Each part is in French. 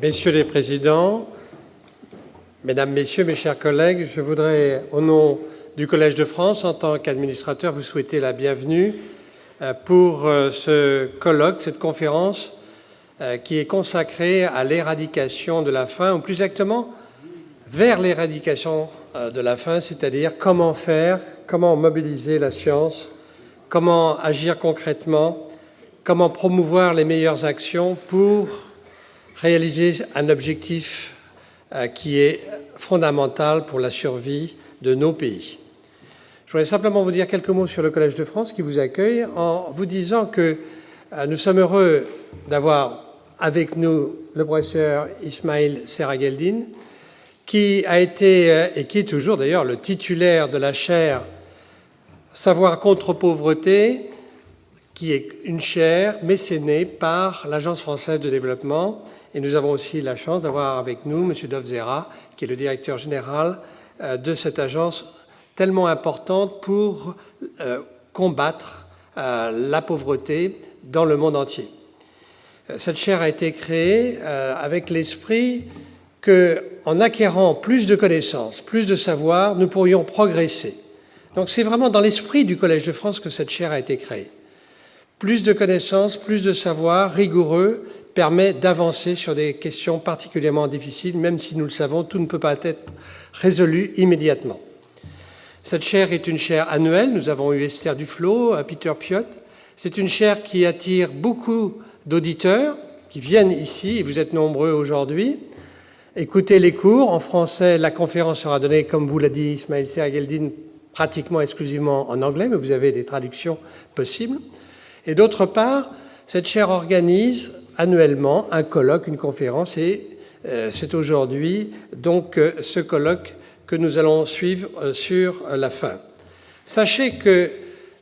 Messieurs les présidents, Mesdames, Messieurs, mes chers collègues, je voudrais, au nom du Collège de France, en tant qu'administrateur, vous souhaiter la bienvenue pour ce colloque, cette conférence qui est consacrée à l'éradication de la faim, ou plus exactement, vers l'éradication de la faim, c'est-à-dire comment faire, comment mobiliser la science, comment agir concrètement, comment promouvoir les meilleures actions pour réaliser un objectif qui est fondamental pour la survie de nos pays. Je voudrais simplement vous dire quelques mots sur le Collège de France qui vous accueille en vous disant que nous sommes heureux d'avoir avec nous le professeur Ismail Serageldine, qui a été et qui est toujours d'ailleurs le titulaire de la chaire Savoir contre pauvreté, qui est une chaire mécénée par l'Agence française de développement. Et nous avons aussi la chance d'avoir avec nous M. Dovzera, qui est le directeur général de cette agence tellement importante pour combattre la pauvreté dans le monde entier. Cette chaire a été créée avec l'esprit qu'en acquérant plus de connaissances, plus de savoir, nous pourrions progresser. Donc c'est vraiment dans l'esprit du Collège de France que cette chaire a été créée. Plus de connaissances, plus de savoir rigoureux permet d'avancer sur des questions particulièrement difficiles, même si nous le savons, tout ne peut pas être résolu immédiatement. Cette chaire est une chaire annuelle. Nous avons eu Esther Duflo, Peter Piot. C'est une chaire qui attire beaucoup d'auditeurs qui viennent ici, et vous êtes nombreux aujourd'hui. Écoutez les cours. En français, la conférence sera donnée, comme vous l'a dit Ismail Serageldine, pratiquement exclusivement en anglais, mais vous avez des traductions possibles. Et d'autre part, cette chaire organise annuellement un colloque, une conférence, et c'est aujourd'hui donc ce colloque que nous allons suivre sur la faim. Sachez que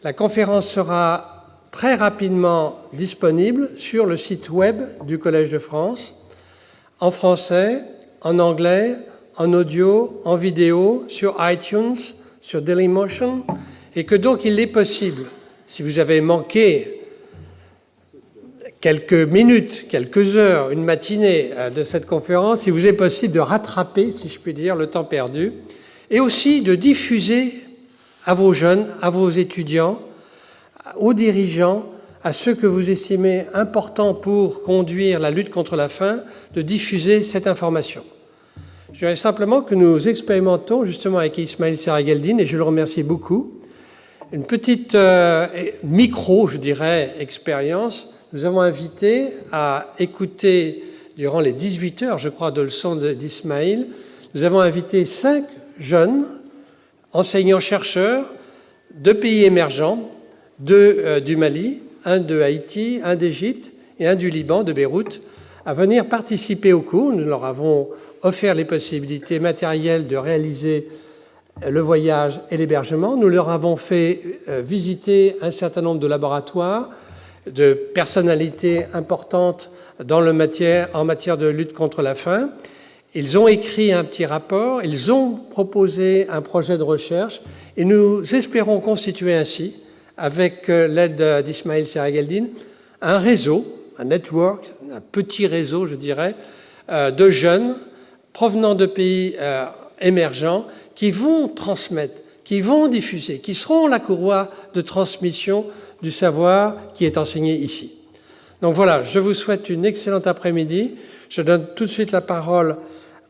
la conférence sera très rapidement disponible sur le site web du Collège de France, en français, en anglais, en audio, en vidéo, sur iTunes, sur Dailymotion, et que donc il est possible, si vous avez manqué quelques minutes, quelques heures, une matinée de cette conférence, il vous est possible de rattraper, si je puis dire, le temps perdu, et aussi de diffuser à vos jeunes, à vos étudiants, aux dirigeants, à ceux que vous estimez importants pour conduire la lutte contre la faim, de diffuser cette information. Je dirais simplement que nous expérimentons, justement avec Ismail Serageldine, et je le remercie beaucoup, une petite micro, je dirais, expérience. Nous avons invité à écouter, durant les 18 heures, je crois, de leçons d'Ismail, nous avons invité 5 jeunes enseignants-chercheurs de pays émergents, 2 du Mali, 1 de Haïti, 1 d'Égypte et 1 du Liban, de Beyrouth, à venir participer au cours. Nous leur avons offert les possibilités matérielles de réaliser le voyage et l'hébergement. Nous leur avons fait visiter un certain nombre de laboratoires, de personnalités importantes en matière de lutte contre la faim. Ils ont écrit un petit rapport, ils ont proposé un projet de recherche et nous espérons constituer ainsi, avec l'aide d'Ismail Serageldine, un réseau, un network, un petit réseau, je dirais, de jeunes provenant de pays émergents qui vont transmettre, qui vont diffuser, qui seront la courroie de transmission du savoir qui est enseigné ici. Donc voilà, je vous souhaite une excellente après-midi. Je donne tout de suite la parole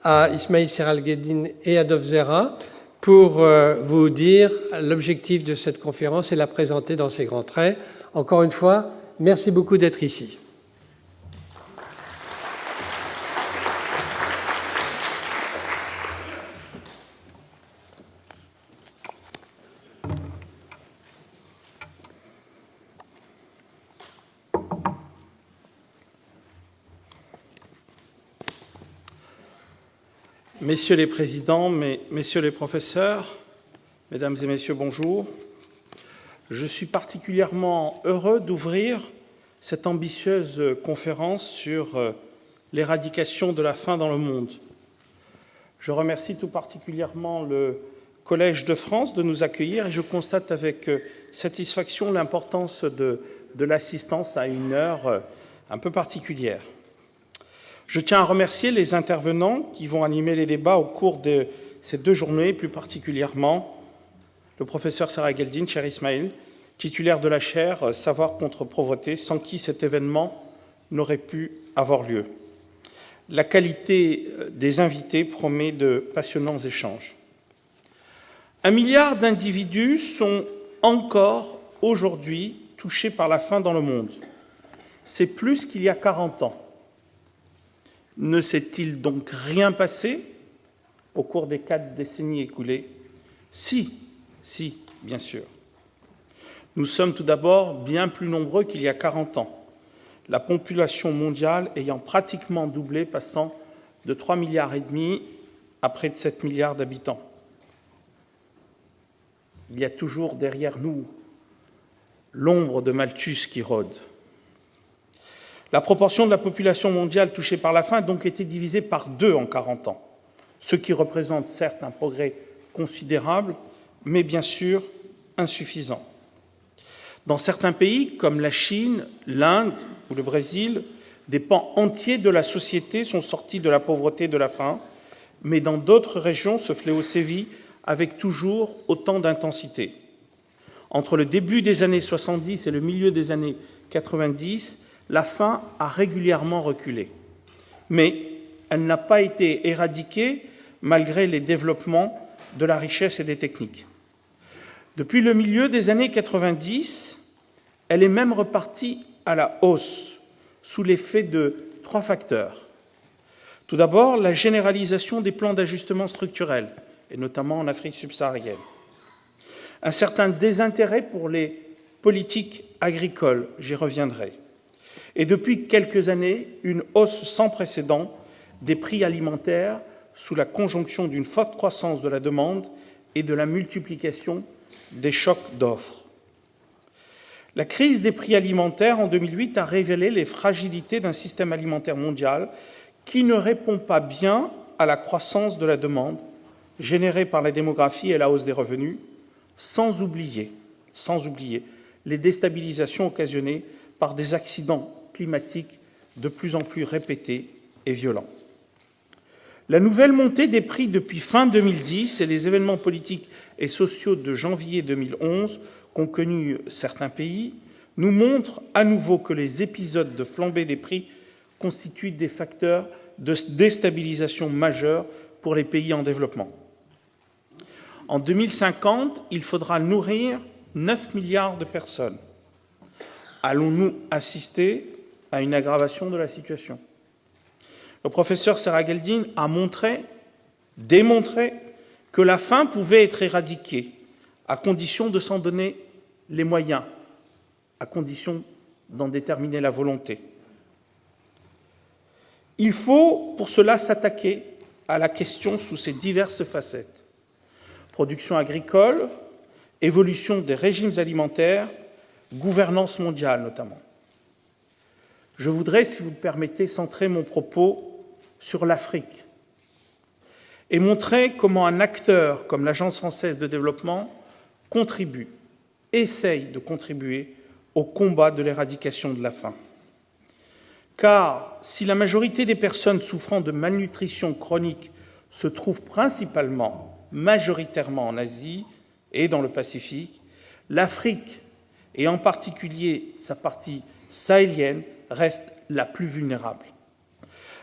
à Ismail Serageldine et à Dovzera pour vous dire l'objectif de cette conférence et la présenter dans ses grands traits. Encore une fois, merci beaucoup d'être ici. Messieurs les présidents, messieurs les professeurs, mesdames et messieurs, bonjour. Je suis particulièrement heureux d'ouvrir cette ambitieuse conférence sur l'éradication de la faim dans le monde. Je remercie tout particulièrement le Collège de France de nous accueillir et je constate avec satisfaction l'importance de l'assistance à une heure un peu particulière. Je tiens à remercier les intervenants qui vont animer les débats au cours de ces 2 journées, plus particulièrement le professeur Sarah Geldin, cher Ismaël, titulaire de la chaire Savoir contre pauvreté, sans qui cet événement n'aurait pu avoir lieu. La qualité des invités promet de passionnants échanges. 1 milliard d'individus sont encore aujourd'hui touchés par la faim dans le monde. C'est plus qu'il y a 40 ans. Ne s'est-il donc rien passé au cours des 4 décennies écoulées? Si, bien sûr. Nous sommes tout d'abord bien plus nombreux qu'il y a 40 ans, la population mondiale ayant pratiquement doublé, passant de 3,5 milliards à près de 7 milliards d'habitants. Il y a toujours derrière nous l'ombre de Malthus qui rôde. La proportion de la population mondiale touchée par la faim a donc été divisée par 2 en 40 ans, ce qui représente certes un progrès considérable, mais bien sûr insuffisant. Dans certains pays, comme la Chine, l'Inde ou le Brésil, des pans entiers de la société sont sortis de la pauvreté et de la faim, mais dans d'autres régions, ce fléau sévit avec toujours autant d'intensité. Entre le début des années 70 et le milieu des années 90, la faim a régulièrement reculé. Mais elle n'a pas été éradiquée malgré les développements de la richesse et des techniques. Depuis le milieu des années 90, elle est même repartie à la hausse, sous l'effet de 3 facteurs. Tout d'abord, la généralisation des plans d'ajustement structurel, et notamment en Afrique subsaharienne. Un certain désintérêt pour les politiques agricoles, j'y reviendrai. Et depuis quelques années, une hausse sans précédent des prix alimentaires sous la conjonction d'une forte croissance de la demande et de la multiplication des chocs d'offres. La crise des prix alimentaires en 2008 a révélé les fragilités d'un système alimentaire mondial qui ne répond pas bien à la croissance de la demande générée par la démographie et la hausse des revenus, sans oublier les déstabilisations occasionnées par des accidents climatiques de plus en plus répétés et violents. La nouvelle montée des prix depuis fin 2010 et les événements politiques et sociaux de janvier 2011 qu'ont connus certains pays nous montrent à nouveau que les épisodes de flambée des prix constituent des facteurs de déstabilisation majeurs pour les pays en développement. En 2050, il faudra nourrir 9 milliards de personnes. Allons-nous assister à une aggravation de la situation? Le professeur Sarah Geldin a démontré que la faim pouvait être éradiquée à condition de s'en donner les moyens, à condition d'en déterminer la volonté. Il faut pour cela s'attaquer à la question sous ses diverses facettes. Production agricole, évolution des régimes alimentaires, gouvernance mondiale notamment. Je voudrais, si vous le permettez, centrer mon propos sur l'Afrique et montrer comment un acteur comme l'Agence française de développement essaye de contribuer au combat de l'éradication de la faim. Car si la majorité des personnes souffrant de malnutrition chronique se trouvent majoritairement en Asie et dans le Pacifique, l'Afrique, et en particulier sa partie sahélienne, reste la plus vulnérable.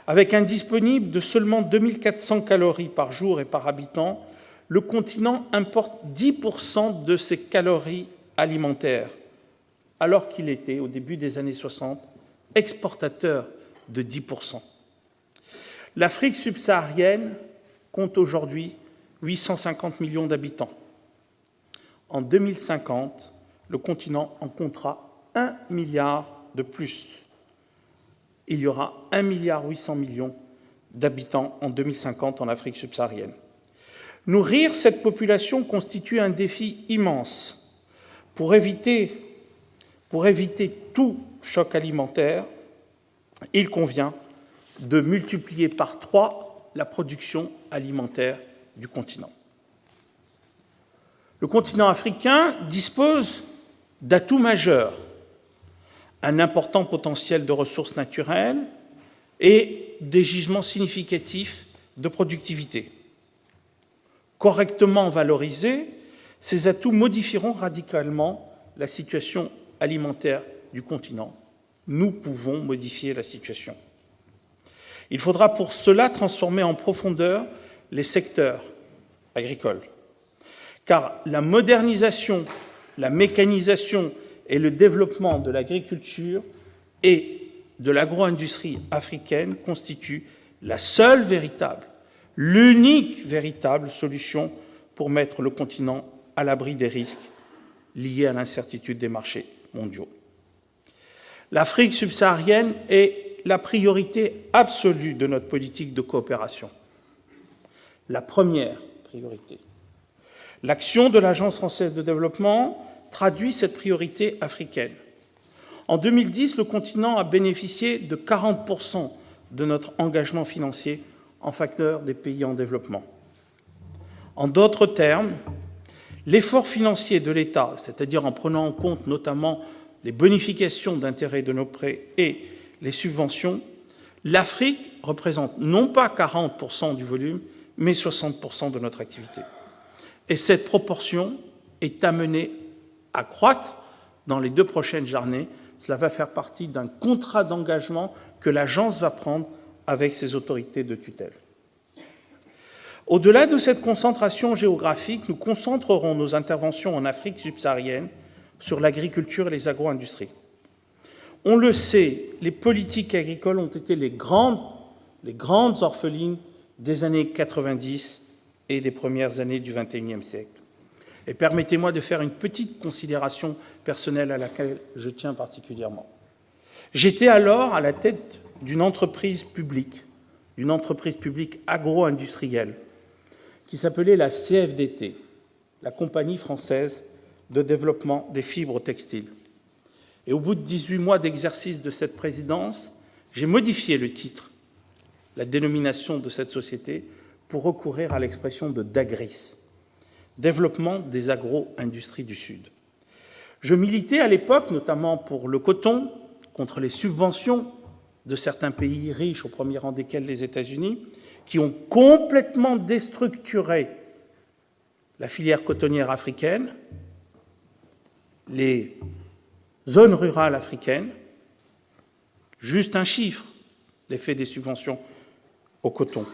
Avec un disponible de seulement 2400 calories par jour et par habitant, le continent importe 10% de ses calories alimentaires, alors qu'il était, au début des années 60, exportateur de 10%. L'Afrique subsaharienne compte aujourd'hui 850 millions d'habitants. En 2050, le continent en comptera 1 milliard de plus. Il y aura 1,8 milliard d'habitants en 2050 en Afrique subsaharienne. Nourrir cette population constitue un défi immense. Pour éviter tout choc alimentaire, il convient de multiplier par 3 la production alimentaire du continent. Le continent africain dispose d'atouts majeurs, un important potentiel de ressources naturelles, et des gisements significatifs de productivité. Correctement valorisés, ces atouts modifieront radicalement la situation alimentaire du continent. Nous pouvons modifier la situation. Il faudra pour cela transformer en profondeur les secteurs agricoles, car la modernisation, la mécanisation et le développement de l'agriculture et de l'agro-industrie africaine constituent la seule véritable, l'unique véritable solution pour mettre le continent à l'abri des risques liés à l'incertitude des marchés mondiaux. L'Afrique subsaharienne est la priorité absolue de notre politique de coopération. La première priorité. L'action de l'Agence française de développement traduit cette priorité africaine. En 2010, le continent a bénéficié de 40% de notre engagement financier en faveur des pays en développement. En d'autres termes, l'effort financier de l'État, c'est-à-dire en prenant en compte notamment les bonifications d'intérêt de nos prêts et les subventions, l'Afrique représente non pas 40% du volume, mais 60% de notre activité. Et cette proportion est amenée à croître dans les 2 prochaines années. Cela va faire partie d'un contrat d'engagement que l'Agence va prendre avec ses autorités de tutelle. Au-delà de cette concentration géographique, nous concentrerons nos interventions en Afrique subsaharienne sur l'agriculture et les agro-industries. On le sait, les politiques agricoles ont été les grandes orphelines des années 90 et des premières années du XXIe siècle. Et permettez-moi de faire une petite considération personnelle à laquelle je tiens particulièrement. J'étais alors à la tête d'une entreprise publique agro-industrielle, qui s'appelait la CFDT, la Compagnie française de développement des fibres textiles. Et au bout de 18 mois d'exercice de cette présidence, j'ai modifié le titre, la dénomination de cette société, pour recourir à l'expression de DAGRIS, Développement des agro-industries du Sud. Je militais à l'époque, notamment pour le coton, contre les subventions de certains pays riches, au premier rang desquels les États-Unis, qui ont complètement déstructuré la filière cotonnière africaine, les zones rurales africaines. Juste un chiffre, l'effet des subventions au coton.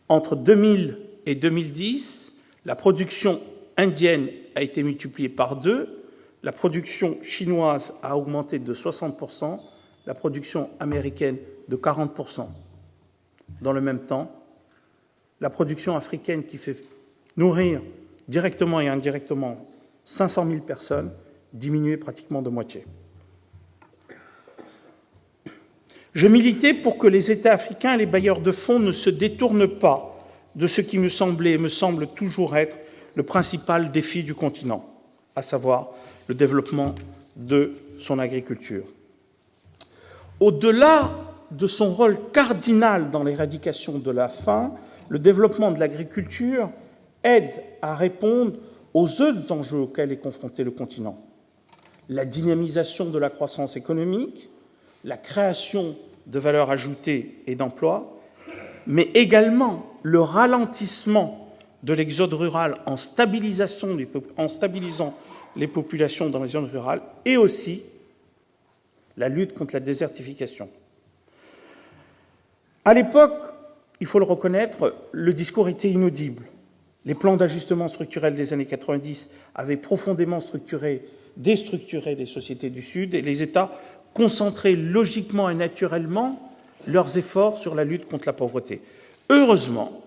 Entre 2000 et 2010, la production indienne a été multipliée par 2, la production chinoise a augmenté de 60%, la production américaine de 40%. Dans le même temps, la production africaine qui fait nourrir directement et indirectement 500 000 personnes diminuait pratiquement de moitié. Je militais pour que les États africains et les bailleurs de fonds ne se détournent pas de ce qui me semblait et me semble toujours être le principal défi du continent, à savoir le développement de son agriculture. Au-delà de son rôle cardinal dans l'éradication de la faim, le développement de l'agriculture aide à répondre aux autres enjeux auxquels est confronté le continent. La dynamisation de la croissance économique, la création de valeur ajoutée et d'emplois, mais également le ralentissement de l'exode rural en stabilisant les populations dans les zones rurales, et aussi la lutte contre la désertification. À l'époque, il faut le reconnaître, le discours était inaudible. Les plans d'ajustement structurel des années 90 avaient profondément déstructuré les sociétés du Sud, et les États concentraient logiquement et naturellement leurs efforts sur la lutte contre la pauvreté. Heureusement,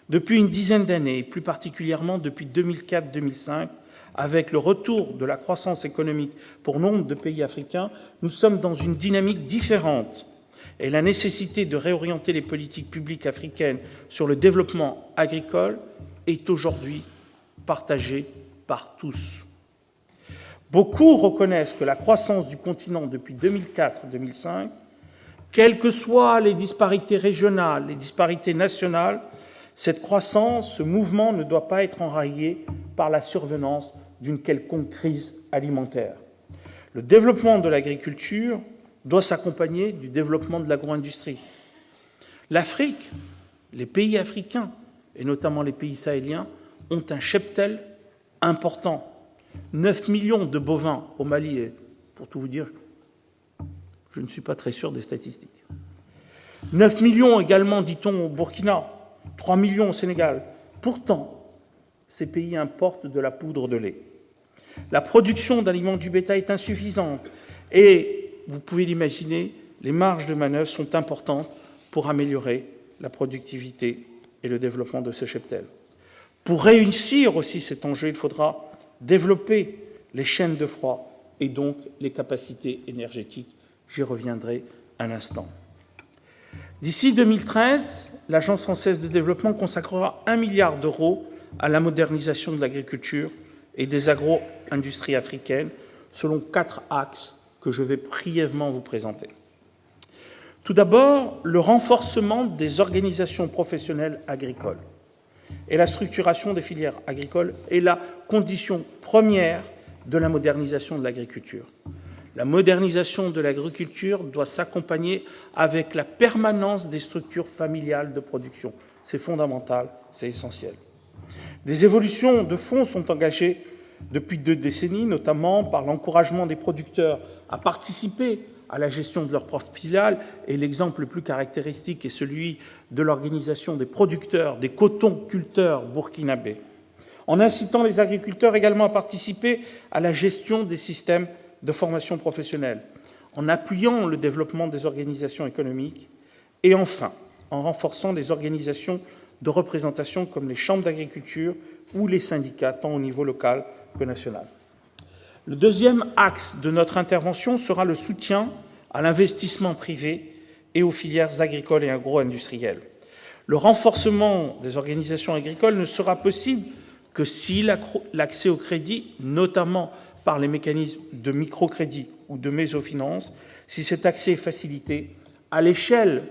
depuis une dizaine d'années, et plus particulièrement depuis 2004-2005, avec le retour de la croissance économique pour nombre de pays africains, nous sommes dans une dynamique différente. Et la nécessité de réorienter les politiques publiques africaines sur le développement agricole est aujourd'hui partagée par tous. Beaucoup reconnaissent que la croissance du continent depuis 2004-2005, quelles que soient les disparités régionales, les disparités nationales, cette croissance, ce mouvement ne doit pas être enrayé par la survenance d'une quelconque crise alimentaire. Le développement de l'agriculture doit s'accompagner du développement de l'agro-industrie. L'Afrique, les pays africains, et notamment les pays sahéliens, ont un cheptel important. 9 millions de bovins au Mali, et pour tout vous dire, je ne suis pas très sûr des statistiques. 9 millions également, dit-on, au Burkina, 3 millions au Sénégal. Pourtant, ces pays importent de la poudre de lait. La production d'aliments du bétail est insuffisante et, vous pouvez l'imaginer, les marges de manœuvre sont importantes pour améliorer la productivité et le développement de ce cheptel. Pour réussir aussi cet enjeu, il faudra développer les chaînes de froid et donc les capacités énergétiques. J'y reviendrai un instant. D'ici 2013, l'Agence française de développement consacrera 1 milliard d'euros à la modernisation de l'agriculture et des agro-industries africaines, selon 4 axes que je vais brièvement vous présenter. Tout d'abord, le renforcement des organisations professionnelles agricoles et la structuration des filières agricoles est la condition première de la modernisation de l'agriculture. La modernisation de l'agriculture doit s'accompagner avec la permanence des structures familiales de production. C'est fondamental, c'est essentiel. Des évolutions de fond sont engagées depuis 2 décennies, notamment par l'encouragement des producteurs à participer à la gestion de leurs propres filiales, et l'exemple le plus caractéristique est celui de l'organisation des producteurs, des cotonculteurs burkinabés, en incitant les agriculteurs également à participer à la gestion des systèmes de formation professionnelle, en appuyant le développement des organisations économiques, et enfin, en renforçant les organisations de représentation comme les chambres d'agriculture ou les syndicats, tant au niveau local que national. Le deuxième axe de notre intervention sera le soutien à l'investissement privé et aux filières agricoles et agro-industrielles. Le renforcement des organisations agricoles ne sera possible que si l'accès au crédit, notamment par les mécanismes de microcrédit ou de mésofinance, si cet accès est facilité à l'échelle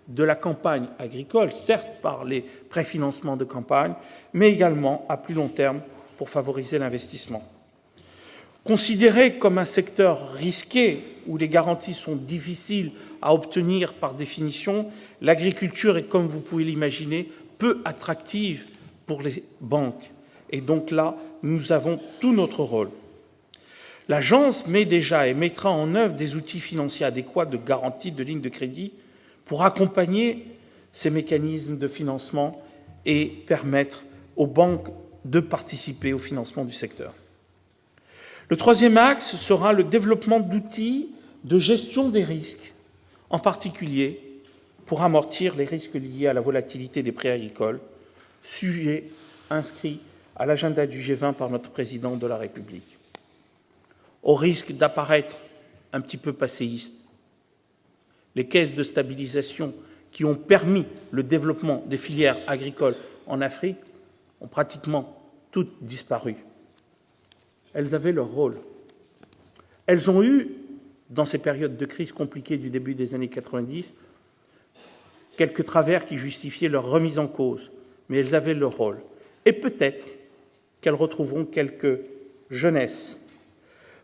de la campagne agricole, certes par les préfinancements de campagne, mais également à plus long terme pour favoriser l'investissement. Considéré comme un secteur risqué, où les garanties sont difficiles à obtenir par définition, l'agriculture est, comme vous pouvez l'imaginer, peu attractive pour les banques. Et donc là, nous avons tout notre rôle. L'agence met déjà et mettra en œuvre des outils financiers adéquats de garantie de lignes de crédit pour accompagner ces mécanismes de financement et permettre aux banques de participer au financement du secteur. Le troisième axe sera le développement d'outils de gestion des risques, en particulier pour amortir les risques liés à la volatilité des prix agricoles, sujet inscrit à l'agenda du G20 par notre président de la République. Au risque d'apparaître un petit peu passéiste, les caisses de stabilisation qui ont permis le développement des filières agricoles en Afrique ont pratiquement toutes disparu. Elles avaient leur rôle. Elles ont eu, dans ces périodes de crise compliquées du début des années 90, quelques travers qui justifiaient leur remise en cause, mais elles avaient leur rôle. Et peut-être qu'elles retrouveront quelques jeunesses.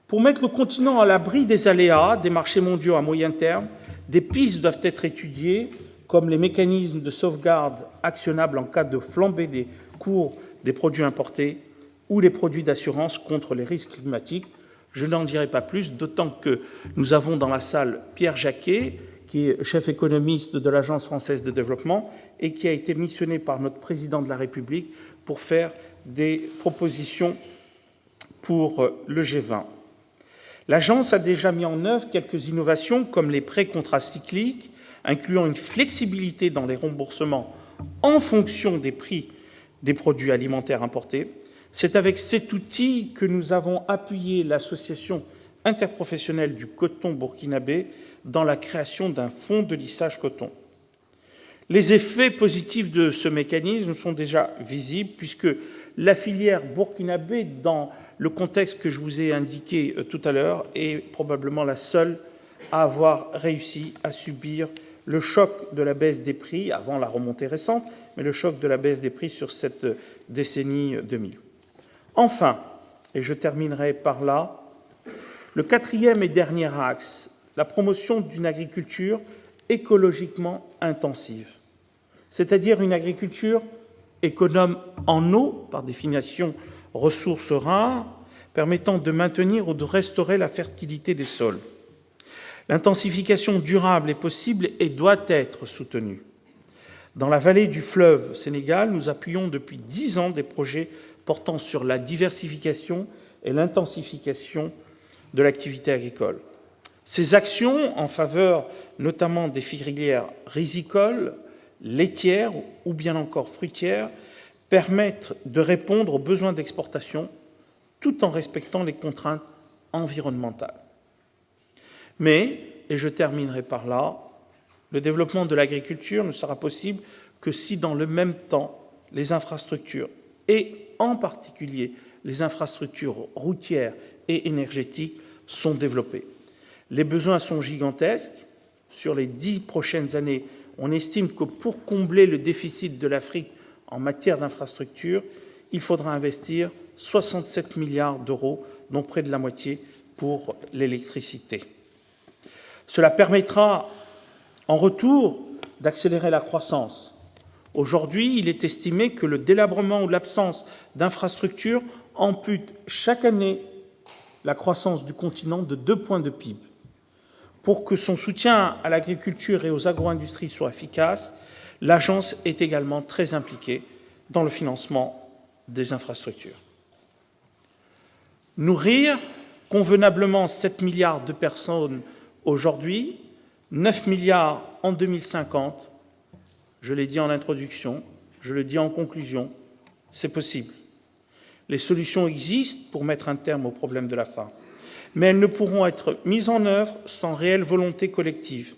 Pour mettre le continent à l'abri des aléas des marchés mondiaux à moyen terme, des pistes doivent être étudiées, comme les mécanismes de sauvegarde actionnables en cas de flambée des cours des produits importés ou les produits d'assurance contre les risques climatiques. Je n'en dirai pas plus, d'autant que nous avons dans la salle Pierre Jacquet, qui est chef économiste de l'Agence française de développement et qui a été missionné par notre président de la République pour faire des propositions pour le G20. L'Agence a déjà mis en œuvre quelques innovations comme les prêts contracycliques, incluant une flexibilité dans les remboursements en fonction des prix des produits alimentaires importés. C'est avec cet outil que nous avons appuyé l'Association interprofessionnelle du coton burkinabé dans la création d'un fonds de lissage coton. Les effets positifs de ce mécanisme sont déjà visibles puisque la filière burkinabé, dans le contexte que je vous ai indiqué tout à l'heure, est probablement la seule à avoir réussi à subir le choc de la baisse des prix, avant la remontée récente, mais le choc de la baisse des prix sur cette décennie 2000. Enfin, et je terminerai par là, le quatrième et dernier axe, la promotion d'une agriculture écologiquement intensive, c'est-à-dire une agriculture économe en eau, par définition ressources rares, permettant de maintenir ou de restaurer la fertilité des sols. L'intensification durable est possible et doit être soutenue. Dans la vallée du fleuve Sénégal, nous appuyons depuis 10 ans des projets portant sur la diversification et l'intensification de l'activité agricole. Ces actions, en faveur notamment des filières rizicoles, laitières ou bien encore fruitières, permettent de répondre aux besoins d'exportation tout en respectant les contraintes environnementales. Mais, et je terminerai par là, le développement de l'agriculture ne sera possible que si, dans le même temps, les infrastructures, et en particulier les infrastructures routières et énergétiques, sont développées. Les besoins sont gigantesques. Sur les 10 prochaines années, on estime que pour combler le déficit de l'Afrique en matière d'infrastructures, il faudra investir 67 milliards d'euros, dont près de la moitié pour l'électricité. Cela permettra, en retour, d'accélérer la croissance. Aujourd'hui, il est estimé que le délabrement ou l'absence d'infrastructures ampute chaque année la croissance du continent de 2 points de PIB. Pour que son soutien à l'agriculture et aux agro-industries soit efficace, l'Agence est également très impliquée dans le financement des infrastructures. Nourrir convenablement 7 milliards de personnes aujourd'hui, 9 milliards en 2050, je l'ai dit en introduction, je le dis en conclusion, c'est possible. Les solutions existent pour mettre un terme au problème de la faim, mais elles ne pourront être mises en œuvre sans réelle volonté collective.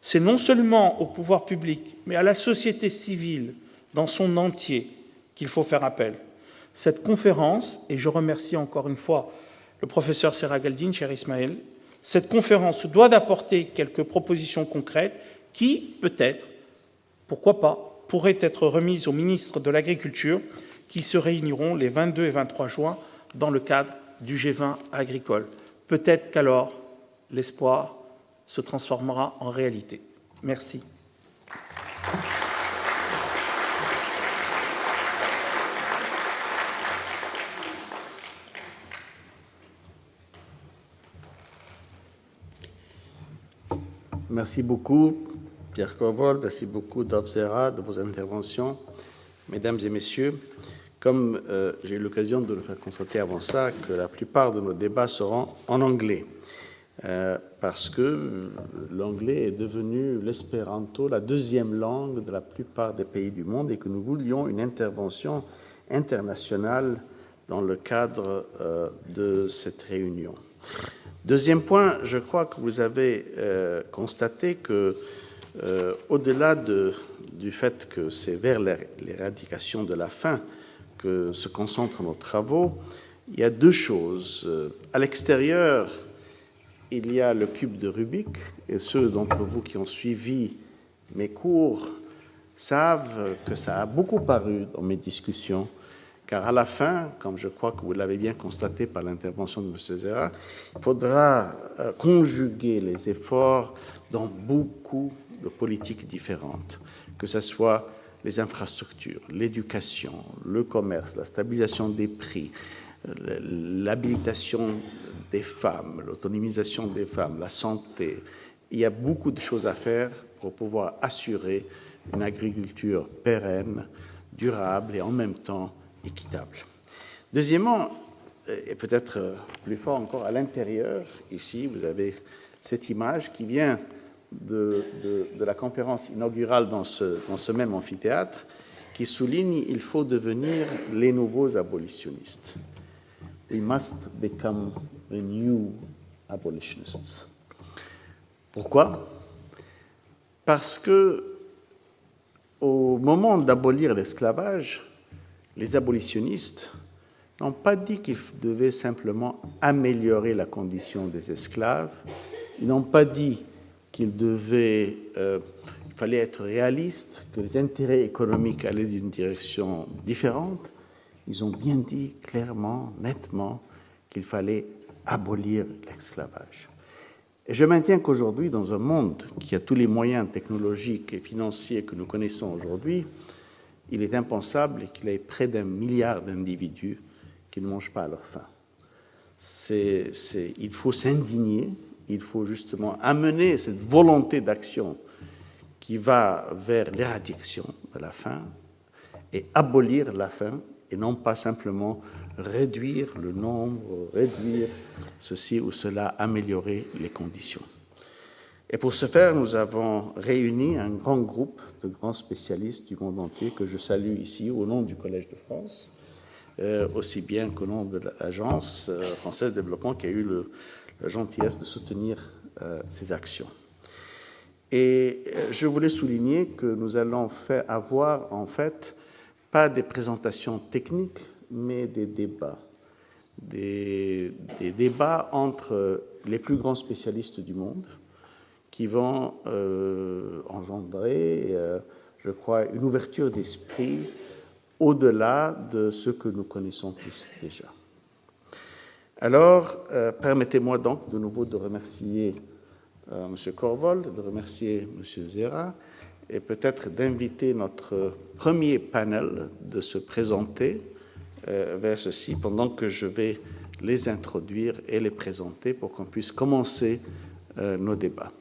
C'est non seulement au pouvoir public, mais à la société civile dans son entier qu'il faut faire appel. Cette conférence, et je remercie encore une fois le professeur Seragaldine, cher Ismaël, cette conférence doit d'apporter quelques propositions concrètes qui, peut-être, pourquoi pas, pourraient être remises au ministre de l'Agriculture qui se réuniront les 22 et 23 juin dans le cadre du G20 agricole. Peut-être qu'alors, l'espoir se transformera en réalité. Merci. Merci beaucoup, Pierre Corvol. Merci beaucoup, Dov Zerra, de vos interventions. Mesdames et messieurs, comme j'ai eu l'occasion de le faire constater avant ça, que la plupart de nos débats seront en anglais, parce que l'anglais est devenu l'espéranto, la deuxième langue de la plupart des pays du monde, et que nous voulions une intervention internationale dans le cadre de cette réunion. Deuxième point, je crois que vous avez constaté que, au-delà du fait que c'est vers l'éradication de la faim que se concentrent nos travaux, il y a deux choses. À l'extérieur, il y a le cube de Rubik, et ceux d'entre vous qui ont suivi mes cours savent que ça a beaucoup paru dans mes discussions, car à la fin, comme je crois que vous l'avez bien constaté par l'intervention de M. Zerra, il faudra conjuguer les efforts dans beaucoup de politiques différentes, que ce soit les infrastructures, l'éducation, le commerce, la stabilisation des prix, l'habilitation des femmes, l'autonomisation des femmes, la santé. Il y a beaucoup de choses à faire pour pouvoir assurer une agriculture pérenne, durable et en même temps équitable. Deuxièmement, et peut-être plus fort encore à l'intérieur, ici vous avez cette image qui vient de la conférence inaugurale dans ce même amphithéâtre, qui souligne qu'il faut devenir les nouveaux abolitionnistes. We must become the new abolitionists. Pourquoi? Parce que au moment d'abolir l'esclavage, les abolitionnistes n'ont pas dit qu'ils devaient simplement améliorer la condition des esclaves, ils n'ont pas dit qu'il fallait être réaliste, que les intérêts économiques allaient d'une direction différente. Ils ont bien dit clairement, nettement, qu'il fallait abolir l'esclavage. Et je maintiens qu'aujourd'hui, dans un monde qui a tous les moyens technologiques et financiers que nous connaissons aujourd'hui, il est impensable qu'il y ait près d'1 milliard d'individus qui ne mangent pas à leur faim. Il faut s'indigner, il faut justement amener cette volonté d'action qui va vers l'éradication de la faim et abolir la faim, et non pas simplement réduire le nombre, réduire ceci ou cela, améliorer les conditions. Et pour ce faire, nous avons réuni un grand groupe de grands spécialistes du monde entier que je salue ici au nom du Collège de France, aussi bien qu'au nom de l'Agence française de développement qui a eu la gentillesse de soutenir ces actions. Et je voulais souligner que nous allons avoir en fait pas des présentations techniques, mais des débats. Des débats entre les plus grands spécialistes du monde qui vont engendrer, je crois, une ouverture d'esprit au-delà de ce que nous connaissons tous déjà. Alors, permettez-moi donc de nouveau de remercier M. Corvol, de remercier M. Zera, et peut-être d'inviter notre premier panel de se présenter vers ceci, pendant que je vais les introduire et les présenter pour qu'on puisse commencer nos débats.